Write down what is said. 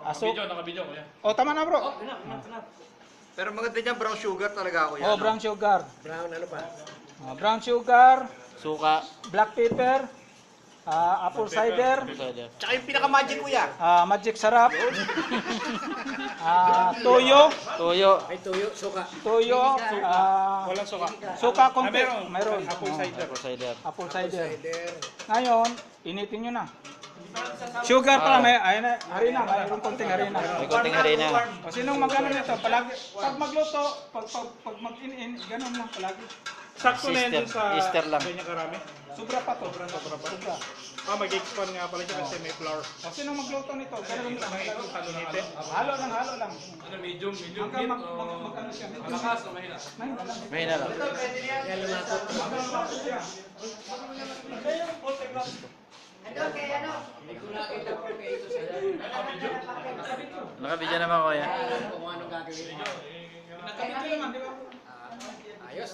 Aso. Naka-video kuya. Oh, tama na bro. Pero maganda niya, brown sugar talaga ako yan. Oh, brown sugar. Brown ano pa? Brown sugar, Suka. black pepper, apple cider, Tsaka yung pinaka-magic kuya. magic sarap, toyo, Toyo. Ay, tuyo, suka. toyo, Walang suka. suka konti. meron. Mayroon. Apple cider. Apple cider. Apple cider. Ngayon, initin nyo na. Sugar pala, may harina, mayroon konting harina. May konting harina. O sinong magano nito, palagi, pag magluto, pag mag-in-in, ganun lang palagi. Sakto na yan dun sa Easter lang. ganyan karami. Sobra pa to. Sobra. Mag-expand nga pala siya kasi may flour. O sinong magluto nito, ganun lang. Talunite. Halo lang. Ano, medium Hanggang heat mag-ano siya. malakas o mahina? Mahina lang. Yan lumakot. Nakabidyo naman ko yan. Kung ano gagawin. Nakabito naman, di ba? Ayos.